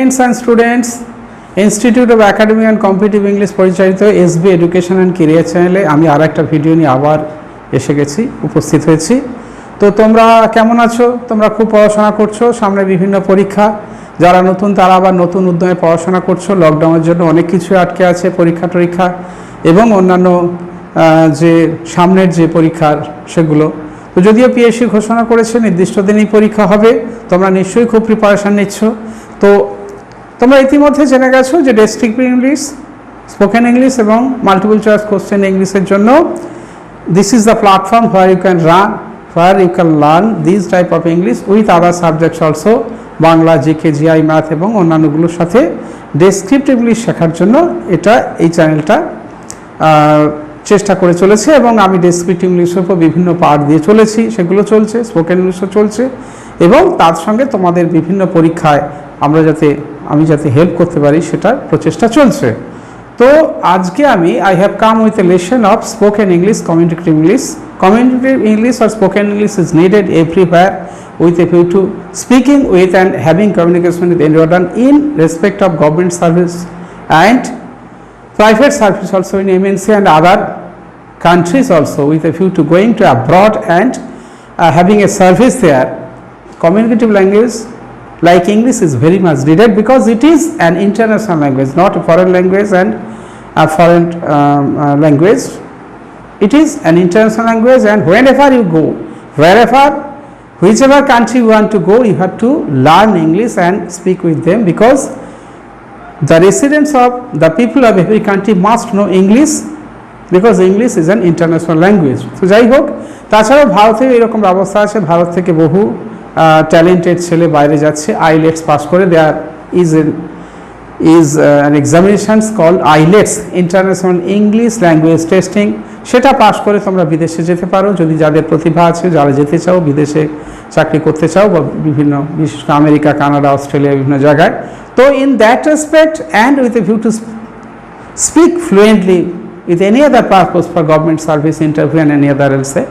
Friends and students, institute of academic and competitive English পরিচালিত SB education and career চ্যানেলে আমি আর একটা video নিয়ে আবার এসে গেছি, উপস্থিত হয়েছি। তো তোমরা কেমন আছো? তোমরা খুব পড়াশোনা করছো, সামনে বিভিন্ন পরীক্ষা। যারা নতুন তারা আবার নতুন উদ্যমে পড়াশোনা করছো। লকডাউনের জন্য অনেক কিছু আটকে আছে, পরীক্ষা টরীক্ষা এবং অন্যান্য যে সামনের যে পরীক্ষার সেগুলো। তো যদিও পিএসসি ঘোষণা করেছে নির্দিষ্ট দিনেই পরীক্ষা হবে, তোমরা নিশ্চয়ই খুব প্রিপারেশান নিচ্ছ। তো তোমরা ইতিমধ্যে জেনে গেছো যে ডেসক্রিপটিভ ইংলিশ, স্পোকেন ইংলিশ এবং মাল্টিপল চয়েস কোশ্চেন ইংলিশের জন্য this is the platform where you can learn these type of English with other subjects also, Bangla, GK, GI, math এবং অন্যান্যগুলোর সাথে ডেসক্রিপটিভ ইংলিশ শেখার জন্য এই চ্যানেলটা চেষ্টা করে চলেছে। এবং আমি ডেসক্রিপটিভ ইংলিশের উপর বিভিন্ন পার্ট দিয়ে চলেছি, সেগুলো চলছে, স্পোকেন ইংলিশও চলছে এবং তার সঙ্গে তোমাদের বিভিন্ন পরীক্ষায় আমি যাতে হেল্প করতে পারি সেটার প্রচেষ্টা চলছে। তো আজকে I have come with a lesson of spoken English, communicative English. Communicative English or spoken English is needed everywhere with a view to speaking with and having communication with anyone in respect of government service and private service also in MNC and other countries also, with a view to going to abroad and having a service there. Communicative language like English is very much needed because it is an international language, not a foreign language and a foreign language. It is an international language, and whenever you go, whichever country you want to go, you have to learn English and speak with them because the residents of the people of every country must know English because English is an international language. So যাই হোক, তাছাড়াও ভারতেও এরকম ব্যবস্থা আছে। ভারত থেকে বহু talented ছেলে বাইরে যাচ্ছে আইলেটস পাস করে। দেয়ার is an examinations called IELTS, International English Language Testing। সেটা পাস করে তোমরা বিদেশে যেতে পারো যদি যাদের প্রতিভা আছে, যারা যেতে চাও, বিদেশে চাকরি করতে চাও বা বিভিন্ন বিশেষ করে আমেরিকা, কানাডা, অস্ট্রেলিয়া বিভিন্ন জায়গায়। তো in that respect and with a view to speak fluently with any other purpose for government service interview and any other else.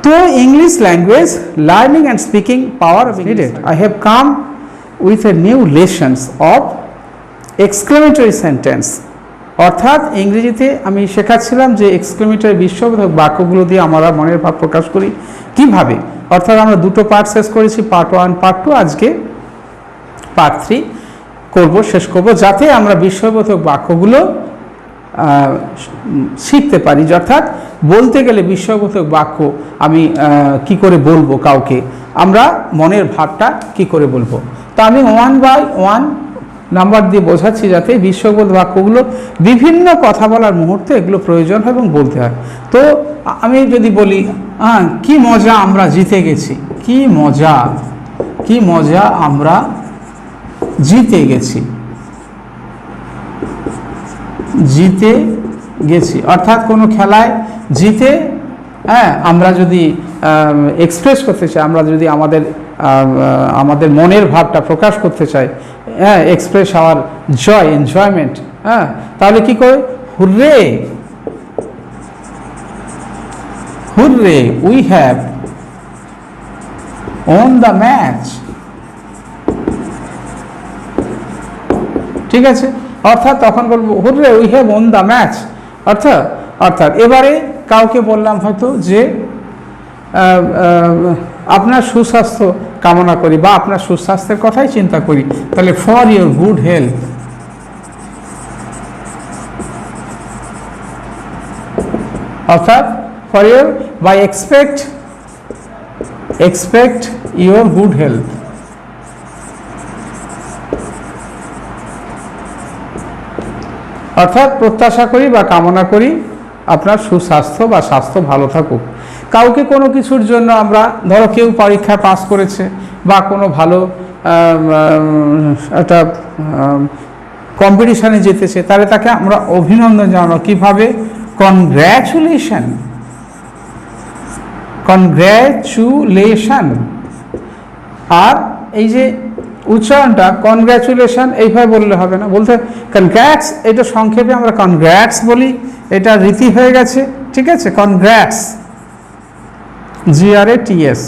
So English language learning and speaking power of needed. I have come with a new lessons of exclamatory sentence. অর্থাৎ ইংরেজিতে আমি শেখাচ্ছিলাম যে exclamatory বিশ্ববোধক বাক্যগুলো দিয়ে আমরা মনের ভাব প্রকাশ করি কিভাবে। অর্থাৎ আমরা দুটো পার্ট শেষ করেছি, পার্ট 1, পার্ট 2, আজকে পার্ট 3 শেষ করব যাতে আমরা বিশ্ববোধক বাক্যগুলো শিখতে পারি। অর্থাৎ বলতে গেলে বিশ্ববোধক বাক্য আমি কি করে বলবো কাউকে, আমরা মনের ভাবটা কি করে বলবো। তো আমি 1 by 1 নাম্বার দিয়ে বোঝাচ্ছি যাতে বিশ্ববোধ বাক্যগুলো বিভিন্ন কথা বলার মুহূর্তে এগুলো প্রয়োজন হয় এবং বলতে হয়। তো আমি যদি বলি কি মজা আমরা জিতে গেছি, কি মজা আমরা জিতে গেছি অর্থাৎ কোনো খেলায় জিতে আমরা যদি এক্সপ্রেস করতে চাই, আমরা যদি আমাদের মনের ভাবটা প্রকাশ করতে চাই, এক্সপ্রেস আওয়ার এনজয়মেন্ট, তাহলে কি করে, hurray we have won the match. ঠিক আছে, অর্থাৎ তখন বলবো hurray we have won the match. অর্থাৎ এবারে কাউকে বললাম হয়তো যে আপনার সুস্বাস্থ্য কামনা করি বা আপনার সুস্বাস্থ্যের কথাই চিন্তা করি, তাহলে ফর ইউর গুড হেলথ। অর্থাৎ ফর ইউর বা এক্সপেক্ট ইউর গুড হেলথ। অর্থাৎ প্রত্যাশা করি বা কামনা করি আপনার সুস্বাস্থ্য বা স্বাস্থ্য ভালো থাকুক। কাউকে কোনো কিছুর জন্য আমরা, ধরো কেউ পরীক্ষা পাস করেছে বা কোনো ভালো একটা কম্পিটিশানে জিতেছে, তাহলে তাকে আমরা অভিনন্দন জানাবো কিভাবে, কনগ্র্যাচুলেশন। আর এই যে উচ্চারণটা কনগ্র্যাচুলেশন এইভাবে বললে হবে না, বলতে কনগ্র্যাটস, এটা সংক্ষেপে আমরা কনগ্র্যাটস বলি, এটা রীতি হয়ে গেছে। ঠিক আছে, কনগ্র্যাটস, GRATS।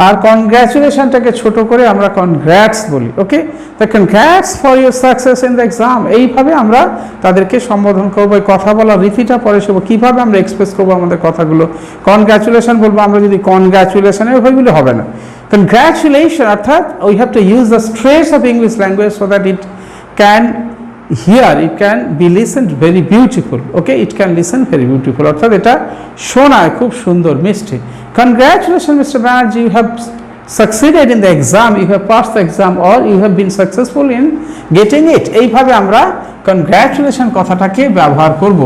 আর কনগ্র্যাচুলেশনটাকে ছোট করে আমরা কনগ্র্যাটস বলি। ওকে, তো congrats for your success in the exam, এইভাবে আমরা তাদেরকে সম্বোধন করবো। এই কথা বলার রীতিটা পরে সে কীভাবে আমরা এক্সপ্রেস করবো আমাদের কথাগুলো। কনগ্র্যাচুলেশন বলবো আমরা যদি কনগ্র্যাচুলেশন, ওইগুলো হবে না। কনগ্র্যাচুলেশন অর্থাৎ we have to use the stress of English language so that it can here, it can be listen very beautiful. Okay, it can listen very beautiful অর্থাৎ এটা শোনায় খুব সুন্দর, মিষ্টি। Congratulations, Mr. Banerjee, you have succeeded in the exam, you have passed the exam, or you have been successful in getting it. এইভাবে আমরা congratulation কথাটাকে ব্যবহার করব।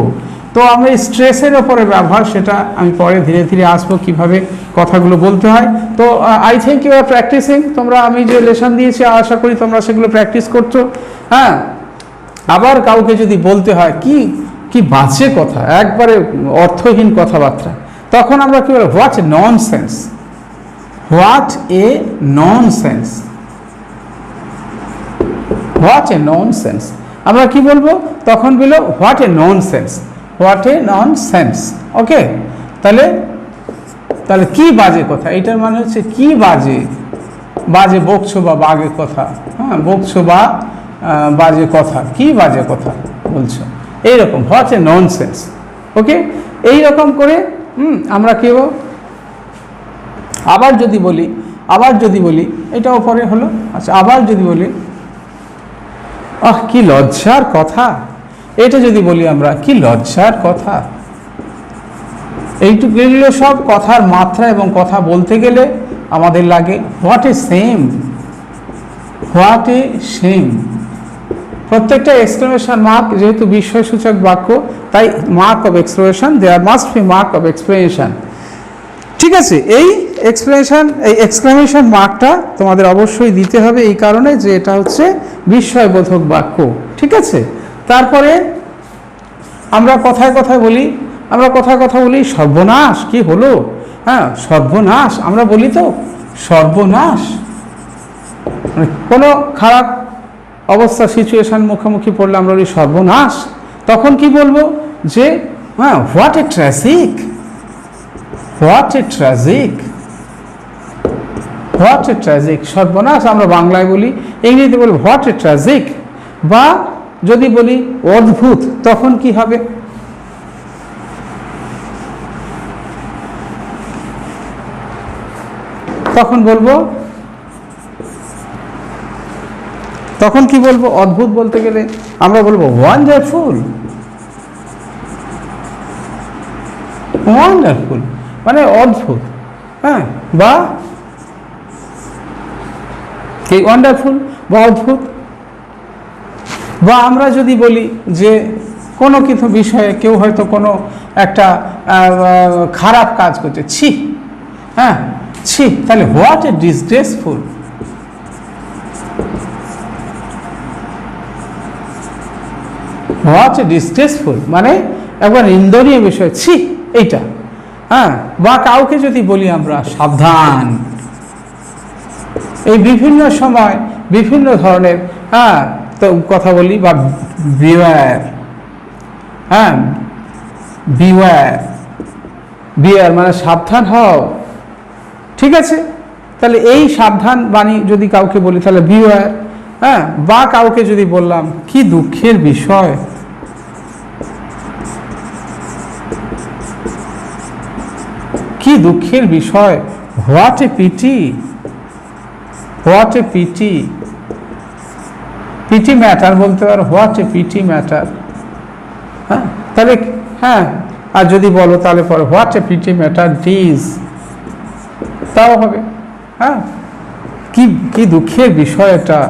তো আমরা স্ট্রেসের ওপরে ব্যবহার, সেটা আমি পরে ধীরে ধীরে আসবো কিভাবে কথাগুলো বলতে হয়। তো I think you are practising, তোমরা আমি যে লেসন দিয়েছি আশা করি তোমরা সেগুলো প্র্যাকটিস করছো। হ্যাঁ, আবার কাউকে যদি বলতে হয় কি কি বাজে কথা, একবারে অর্থহীন কথাবার্তা, তখন আমরা কি বলবো? What a nonsense, what a nonsense, what a nonsense. আমরা কি বলবো তখন? বলো what a nonsense, what a nonsense. Okay, তাহলে তাহলে কি বাজে কথা, এটার মানে হচ্ছে কি বাজে, বাজে বকছো বা বাজে কথা। হ্যাঁ, বকছো বা বাজে কথা, কি বাজে কথা বলছো, এইরকম হোয়াট এ ননসেন্স। ওকে, এইরকম করে আমরা কেউ আবার যদি বলি এটাও পরে হলো। আচ্ছা, আবার যদি বলি আহ কি লজ্জার কথা, এটা যদি বলি আমরা কি লজ্জার কথা, এইটুকুগুলো সব কথার মাত্রা এবং কথা বলতে গেলে আমাদের লাগে what a shame, what a shame. প্রত্যেকটা এক্সক্লেমেশন মার্ক, যেহেতু বিস্ময়সূচক বাক্য তাই mark of exclamation, there must be mark of explanation. ঠিক আছে, এই এক্সক্লেমেশন মার্কটা তোমাদের অবশ্যই দিতে হবে, এই কারণে যে এটা হচ্ছে বিস্ময়বোধক বাক্য। ঠিক আছে, তারপরে আমরা কথায় বলি সর্বনাশ, কি হলো? হ্যাঁ, সর্বনাশ আমরা বলি তো, সর্বনাশ মানে কোনো খারাপ অবস্থা, সিচুয়েশন মুখোমুখি পড়লে আমরা বলি সর্বনাশ। তখন কি বলবো? যে হ্যাঁ, what a tragic, what a tragic, what a tragic. সর্বনাশ আমরা বাংলায় বলি, ইংরেজিতে বলি হোয়াট এ ট্র্যাজিক। বা যদি বলি অদ্ভুত, তখন কি হবে? তখন বলবো, তখন কি বলবো? অদ্ভুত বলতে গেলে আমরা বলবো ওয়ান্ডারফুল, ওয়ান্ডারফুল মানে অদ্ভুত। হ্যাঁ, বা এই ওয়ান্ডারফুল বা অদ্ভুত। বা আমরা যদি বলি যে কোনো কিছু বিষয়ে কেউ হয়তো কোনো একটা খারাপ কাজ করছে, ছি, হ্যাঁ ছি, তাহলে what a disgraceful, what a disgraceful মানে একবার নিন্দনীয় বিষয়, ছি এইটা। হ্যাঁ, বা কাউকে যদি বলি আমরা সাবধান, এই বিভিন্ন সময় বিভিন্ন ধরনের তো কথা বলি। বা বিওয়্যার, হ্যাঁ বিওয়্যার, বিওয়্যার মানে সাবধান হও। ঠিক আছে, তাহলে এই সাবধান বাণী যদি কাউকে বলি তাহলে বিওয়্যার। হ্যাঁ, বা কাউকে যদি বললাম কি দুঃখের বিষয়, কি দুঃখের বিষয়, what a pity, what a pity, pity matter বলতে পারো, হোয়াট এ পিটি ম্যাটার। হ্যাঁ, তাহলে হ্যাঁ, আর যদি বলো তাহলে পরে হোয়াট এ পিটি ম্যাটার ডিজ, তাও হবে। হ্যাঁ, কি কি দুঃখের বিষয় এটা,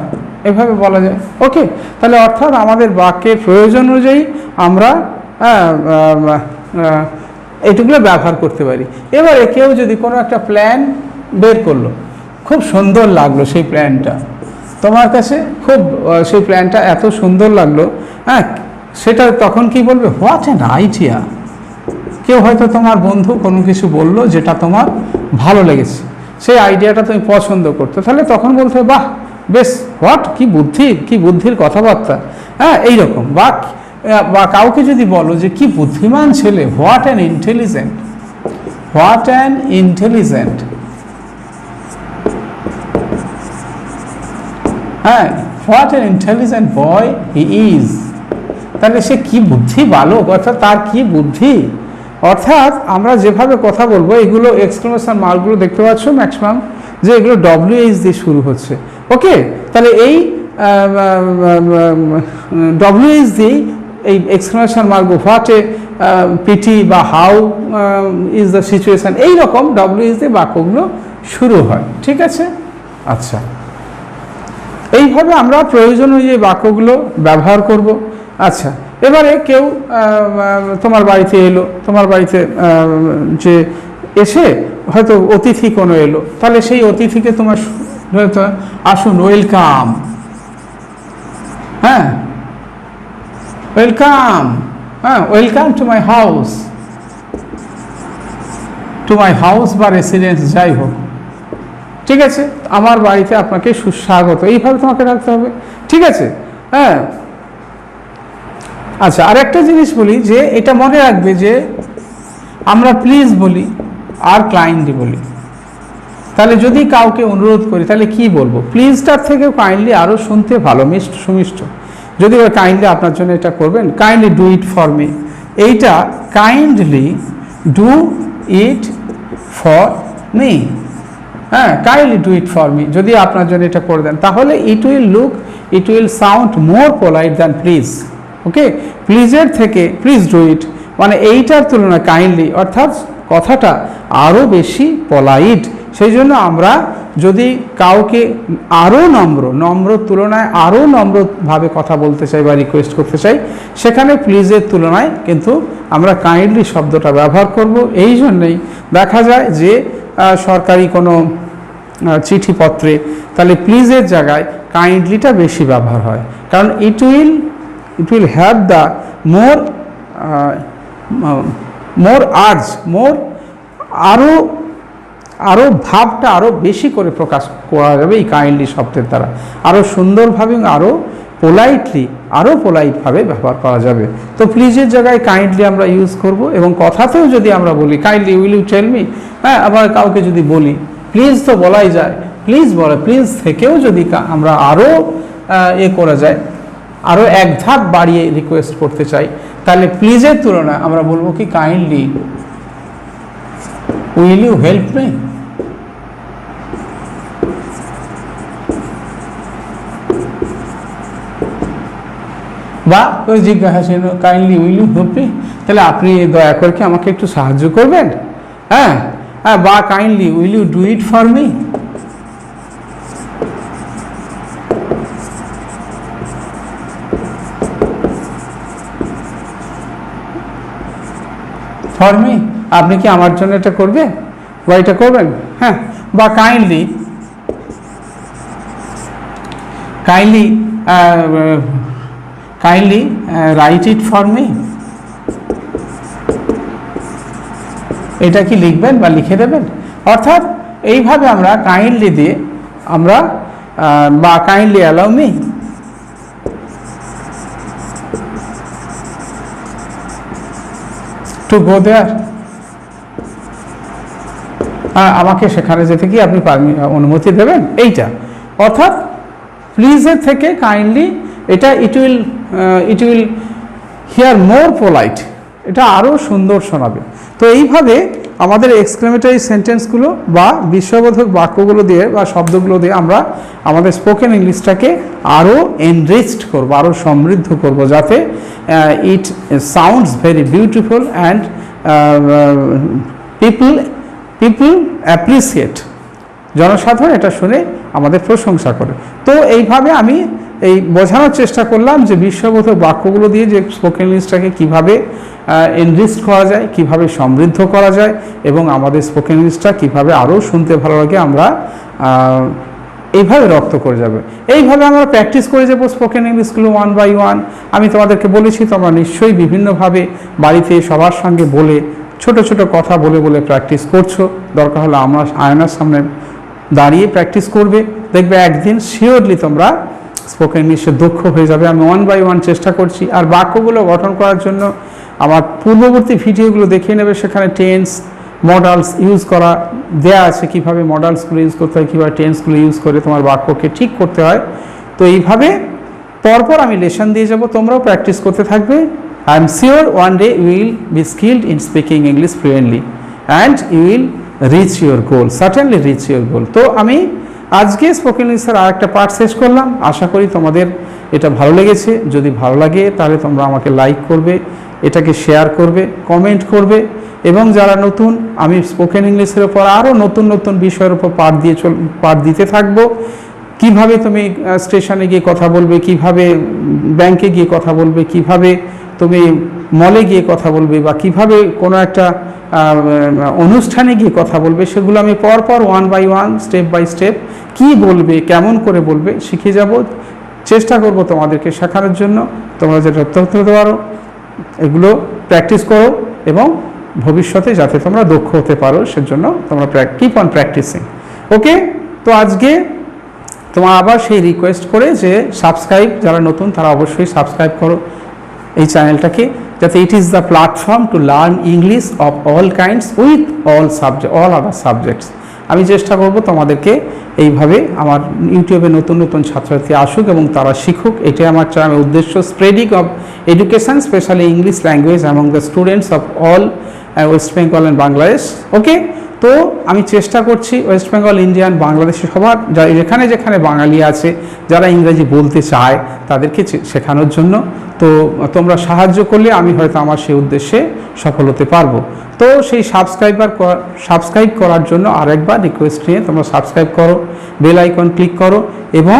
এভাবে বলা যায়। ওকে, তাহলে অর্থাৎ আমাদের বাক্যের প্রয়োজন অনুযায়ী আমরা এইটুকুলো ব্যবহার করতে পারি। এবারে কেউ যদি কোনো একটা প্ল্যান বের করলো, খুব সুন্দর লাগলো সেই প্ল্যানটা তোমার কাছে, খুব সেই প্ল্যানটা এত সুন্দর লাগলো, হ্যাঁ, সেটা তখন কি বলবে? What an idea. কেউ হয়তো তোমার বন্ধু কোনো কিছু বললো যেটা তোমার ভালো লেগেছে, সেই আইডিয়াটা তুমি পছন্দ করতে, তাহলে তখন বলতে হবে বাহ বেশ, হোয়াট, কি বুদ্ধি, কি বুদ্ধির কথাবার্তা। হ্যাঁ, এইরকম। বা কাউকে যদি বলো যে কি বুদ্ধিমান ছেলে, what an intelligent, what an intelligent, হ্যাঁ, what an intelligent boy he is, তাহলে সে কি বুদ্ধি বালক, অর্থাৎ তার কি বুদ্ধি। অর্থাৎ আমরা যেভাবে কথা বলবো এগুলো এক্সক্লেমেশন মার্কগুলো দেখতে পাচ্ছ ম্যাক্সিমাম যে এগুলো WH দিয়ে শুরু হচ্ছে। ওকে, তাহলে এই WH দিয়েই এই exclamation mark what a pity বা হাউ ইজ দ্য সিচুয়েশন, এইরকম WH দিয়ে বাক্যগুলো শুরু হয়। ঠিক আছে, আচ্ছা, এইভাবে আমরা প্রয়োজন অনুযায়ী বাক্যগুলো ব্যবহার করব। আচ্ছা, এবারে কেউ তোমার বাড়িতে এলো, তোমার বাড়িতে যে এসে হয়তো অতিথি কোনো এলো, তাহলে সেই অতিথিকে তোমার আসুন, ওয়েলকাম, হ্যাঁ ওয়েলকাম, হ্যাঁ welcome to my house, to my house বা রেসিডেন্স যাই হোক, ঠিক আছে, আমার বাড়িতে আপনাকে সুস্বাগত, এইভাবে তোমাকে রাখতে হবে। ঠিক আছে, হ্যাঁ। আচ্ছা, আর একটা জিনিস বলি যে এটা মনে রাখবে যে আমরা প্লিজ বলি আর কাইন্ডলি বলি। তাহলে যদি কাউকে অনুরোধ করি তাহলে কি বলবো, প্লিজটার থেকে কাইন্ডলি আরও শুনতে ভালো, মিষ্ট সুমিষ্ট। যদি ওই কাইন্ডলি আপনার জন্য এটা করবেন, kindly do it for me, এইটা kindly do it for me, হ্যাঁ kindly do it for me, যদি আপনার জন্য এটা করে দেন তাহলে it will sound more polite than please. Okay, প্লিজের থেকে প্লিজ ডু ইট মানে এইটার তুলনায় কাইন্ডলি অর্থাৎ কথাটা আরও বেশি পোলাইট। সেই জন্য আমরা যদি কাউকে আরও নম্র তুলনায় আরও নম্রভাবে কথা বলতে চাই বা রিকোয়েস্ট করতে চাই, সেখানে প্লিজের তুলনায় কিন্তু আমরা কাইন্ডলি শব্দটা ব্যবহার করব। এই জন্যেই দেখা যায় যে সরকারি কোনো চিঠিপত্রে তাহলে প্লিজের জায়গায় কাইন্ডলিটা বেশি ব্যবহার হয়, কারণ it will have the more urge, আরও ভাবটা আরও বেশি করে প্রকাশ করা যাবে এই কাইন্ডলি শব্দের দ্বারা, আরও সুন্দরভাবে আরও পোলাইটভাবে ব্যবহার করা যাবে। তো প্লিজের জায়গায় কাইন্ডলি আমরা ইউজ করব, এবং কথাতেও যদি আমরা বলি kindly will you tell me, হ্যাঁ আবার কাউকে যদি বলি প্লিজ তো বলাই যায়, প্লিজ থেকেও যদি আমরা আরও করা যায়, আরও এক ধাপ বাড়িয়ে রিকোয়েস্ট করতে চাই, তাহলে প্লিজের তুলনায় আমরা বলবো কি kindly will you help me. বা ওই জিজ্ঞাসা kindly will you help me, তাহলে আপনি দয়া করে কি আমাকে একটু সাহায্য করবেন, হ্যাঁ হ্যাঁ, বা kindly will you do it for me. For me, আপনি কি আমার জন্য এটা করবে বা এটা করবেন, হ্যাঁ, বা kindly right it for me, এটা কি লিখবেন বা লিখে দেবেন। অর্থাৎ এইভাবে আমরা কাইন্ডলি দিয়ে আমরা বা kindly allow me, to go there, আমাকে সেখানে যেতে কি আপনি অনুমতি দেবেন, এইটা। অর্থাৎ প্লিজের থেকে কাইন্ডলি এটা it will here more polite, এটা আরও সুন্দর শোনাবে। তো এইভাবে আমাদের এক্সক্লেমেটরি সেন্টেন্সগুলো বা বিস্ময়বোধক বাক্যগুলো দিয়ে বা শব্দগুলো দিয়ে আমরা আমাদের স্পোকেন ইংলিশটাকে আরও এনরিচড করবো, আরও সমৃদ্ধ করব, যাতে it sounds very beautiful and people appreciate, জনসাধারণ এটা শুনে আমাদের প্রশংসা করে। তো এইভাবে আমি বোঝানোর চেষ্টা করলাম যে বিস্ময়বোধক বাক্যগুলো দিয়ে যে স্পোকেন ইংলিশটাকে কীভাবে এনরিচ করা যায়, কিভাবে সমৃদ্ধ করা যায়, এবং আমাদের স্পোকেন ইংলিশটা কীভাবে আরও শুনতে ভালো লাগে আমরা এইভাবে রপ্ত করে যাবে। এইভাবে আমরা প্র্যাকটিস করে যাবো স্পোকেন ইংলিশগুলো ওয়ান বাই ওয়ান। আমি তোমাদেরকে বলেছি তোমরা নিশ্চয়ই বিভিন্নভাবে বাড়িতে সবার সঙ্গে বলে ছোট ছোট কথা বলে প্র্যাকটিস করছো। দরকার হলে আমরা আয়নার সামনে দাঁড়িয়ে প্র্যাকটিস করবে, দেখবে একদিন শিওরলি তোমরা স্পোকেন ইংলিশে দক্ষ হয়ে যাবে। আমি ওয়ান বাই ওয়ান চেষ্টা করছি। আর বাক্যগুলো গঠন করার জন্য আমার পূর্ববর্তী ভিডিওগুলো দেখিয়ে নেবে, সেখানে টেন্স মডালস ইউজ করা দেয়া আছে, কীভাবে মডালসগুলো ইউজ করতে হয়, কীভাবে টেন্সগুলো ইউজ করে তোমার বাক্যকে ঠিক করতে হয়। তো এইভাবে পরপর আমি লেসন দিয়ে যাব, তোমরাও প্র্যাকটিস করতে থাকবে। I am sure one day you will be skilled in speaking English fluently and you will reach your goal, certainly reach your goal. তো আমি আজকে স্পোকেন ইংলিশের আর একটা পার্ট শেষ করলাম। আশা করি তোমাদের এটা ভালো লেগেছে। যদি ভালো লাগে তাহলে তোমরা আমাকে লাইক করবে, এটাকে শেয়ার করবে, কমেন্ট করবে, এবং যারা নতুন, আমি স্পোকেন ইংলিশের ওপর আরও নতুন নতুন বিষয়ের উপর পাঠ দিতে থাকবো। কিভাবে তুমি স্টেশনে গিয়ে কথা বলবে, কিভাবে ব্যাংকে গিয়ে কথা বলবে, কিভাবে তুমি মলে গিয়ে কথা বলবে, বা কিভাবে কোনো একটা অনুষ্ঠানে গিয়ে কথা বলবে, সেগুলো আমি পরপর one by one, step by step কি বলবে, কেমন করে বলবে শিখে যাব। চেষ্টা করব তোমাদেরকে শেখানোর জন্য। তোমরা যেটা তথ্য দিতে পারো এগুলো প্র্যাকটিস করো, এবং ভবিষ্যতে যাতে তোমরা দক্ষ হতে পারো সেজন্য তোমরা কিপ অন প্র্যাকটিসিং। ওকে, তো আজকে তোমার আবার সেই রিকোয়েস্ট করে যে সাবস্ক্রাইব, যারা নতুন তারা অবশ্যই সাবস্ক্রাইব করো এই চ্যানেলটাকে, যাতে it is the platform to learn English of all kinds with all other subjects. আমি চেষ্টা করব তোমাদেরকে এইভাবে আমার ইউটিউবে নতুন নতুন ছাত্রছাত্রী আসুক এবং তারা শিখুক। এটাই আমার উদ্দেশ্য, spreading of education specially English language among the students of all West Bengal and Bangladesh. Okay, তো আমি চেষ্টা করছি ওয়েস্ট বেঙ্গল, ইন্ডিয়ান, বাংলাদেশি সবার যেখানে যেখানে বাঙালি আছে যারা ইংরেজি বলতে চায় তাদেরকে শেখানোর জন্য। তো তোমরা সাহায্য করলে আমি হয়তো আমার সেই উদ্দেশ্যে সফল হতে পারবো। তো সেই সাবস্ক্রাইব করার জন্য আরেকবার রিকোয়েস্ট নিয়ে তোমরা সাবস্ক্রাইব করো, বেল আইকন ক্লিক করো, এবং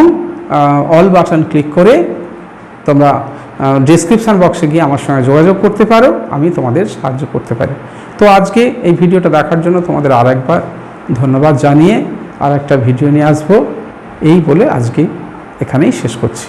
অল বাটন ক্লিক করে তোমরা ডেসক্রিপশান বক্সে গিয়ে আমার সঙ্গে যোগাযোগ করতে পারো, আমি তোমাদের সাহায্য করতে পারি। তো আজকে এই ভিডিওটা দেখার জন্য তোমাদের আরেকবার ধন্যবাদ জানিয়ে আর একটা ভিডিও নিয়ে আসবো, এই বলে আজকে এখানেই শেষ করছি।